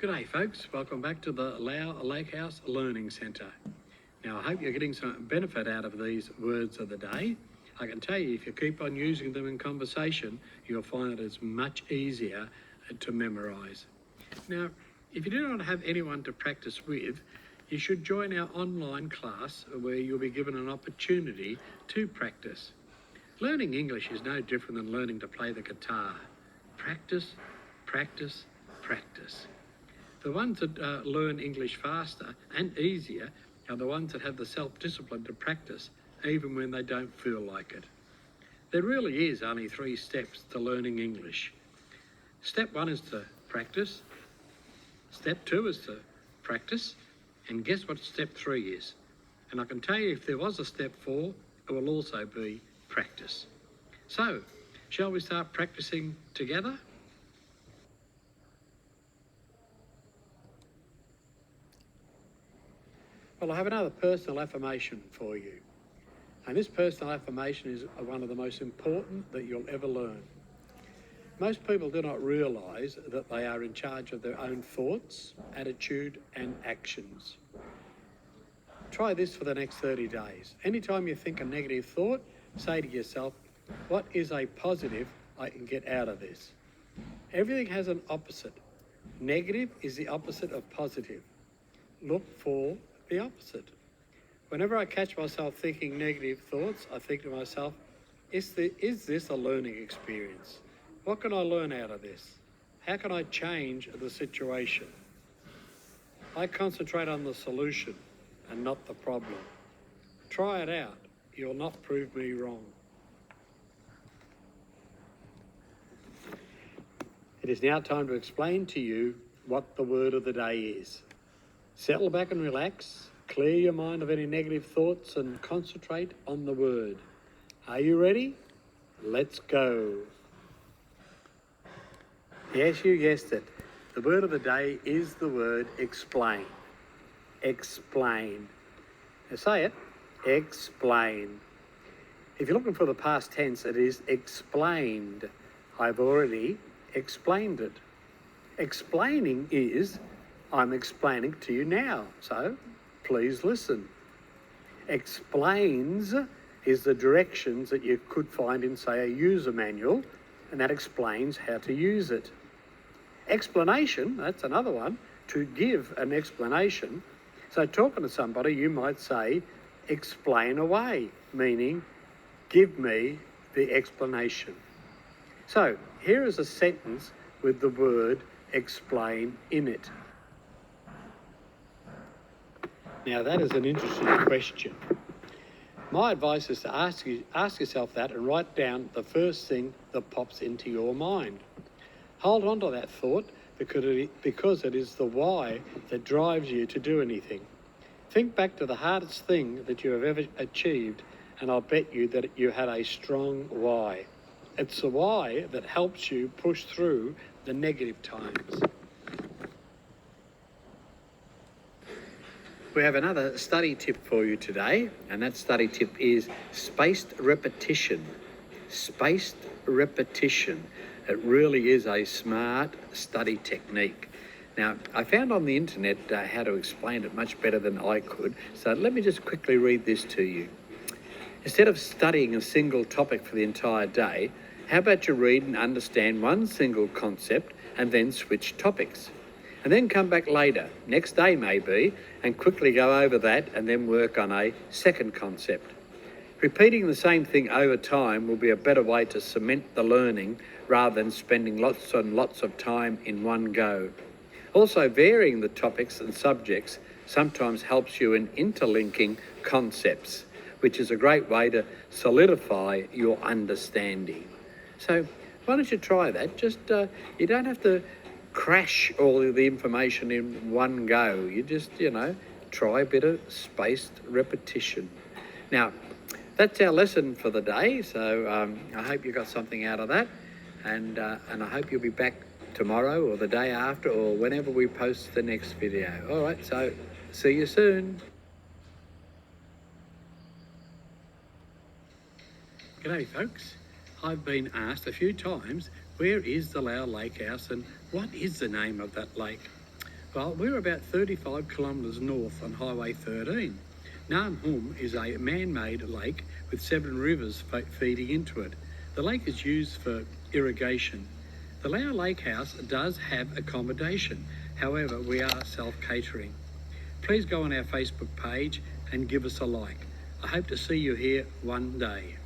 G'day folks, welcome back to the Lau Lake House Learning Centre. Now I hope you're getting some benefit out of these words of the day. I can tell you if you keep on using them in conversation, you'll find it is much easier to memorise. Now, if you do not have anyone to practice with, you should join our online class where you'll be given an opportunity to practice. Learning English is no different than learning to play the guitar. Practice, practice, practice. The ones that learn English faster and easier are the ones that have the self-discipline to practice even when they don't feel like it. There really is only 3 steps to learning English. Step 1 is to practice. Step 2 is to practice. And guess what step 3 is? And I can tell you if there was a step 4, it will also be practice. So, shall we start practicing together? Well, I have another personal affirmation for you. And this personal affirmation is one of the most important that you'll ever learn. Most people do not realise that they are in charge of their own thoughts, attitude and actions. Try this for the next 30 days. Anytime you think a negative thought, say to yourself, what is a positive I can get out of this? Everything has an opposite. Negative is the opposite of positive. Look for the opposite. Whenever I catch myself thinking negative thoughts, I think to myself, is this a learning experience? What can I learn out of this? How can I change the situation? I concentrate on the solution and not the problem. Try it out. You'll not prove me wrong. It is now time to explain to you what the word of the day is. Settle back and relax, clear your mind of any negative thoughts and concentrate on the word. Are you ready? Let's go. Yes, you guessed it. The word of the day is the word explain. Explain. Now say it. Explain. If you're looking for the past tense, it is explained. I've already explained it. Explaining is I'm explaining to you now, so please listen. Explains is the directions that you could find in, say, a user manual, and that explains how to use it. Explanation, that's another one, to give an explanation. So talking to somebody, you might say, explain away, meaning give me the explanation. So here is a sentence with the word explain in it. Now that is an interesting question. My advice is to ask yourself that and write down the first thing that pops into your mind. Hold on to that thought because it is the why that drives you to do anything. Think back to the hardest thing that you have ever achieved and I'll bet you that you had a strong why. It's the why that helps you push through the negative times. We have another study tip for you today, and that study tip is spaced repetition. Spaced repetition. It really is a smart study technique. Now, I found on the internet how to explain it much better than I could, so let me just quickly read this to you. Instead of studying a single topic for the entire day, how about you read and understand one single concept and then switch topics? And then come back later, next day maybe, and quickly go over that and then work on a second concept. Repeating the same thing over time will be a better way to cement the learning rather than spending lots and lots of time in one go. Also, varying the topics and subjects sometimes helps you in interlinking concepts, which is a great way to solidify your understanding. So why don't you try that? Just, you don't have to crash all of the information in one go. You just, try a bit of spaced repetition. Now, that's our lesson for the day, so I hope you got something out of that, and I hope you'll be back tomorrow or the day after or whenever we post the next video. All right, so see you soon. G'day folks. I've been asked a few times, where is the Lau Lake House and what is the name of that lake? Well, we're about 35 kilometres north on Highway 13. Nam Hum is a man-made lake with 7 rivers feeding into it. The lake is used for irrigation. The Lao Lake House does have accommodation. However, we are self-catering. Please go on our Facebook page and give us a like. I hope to see you here one day.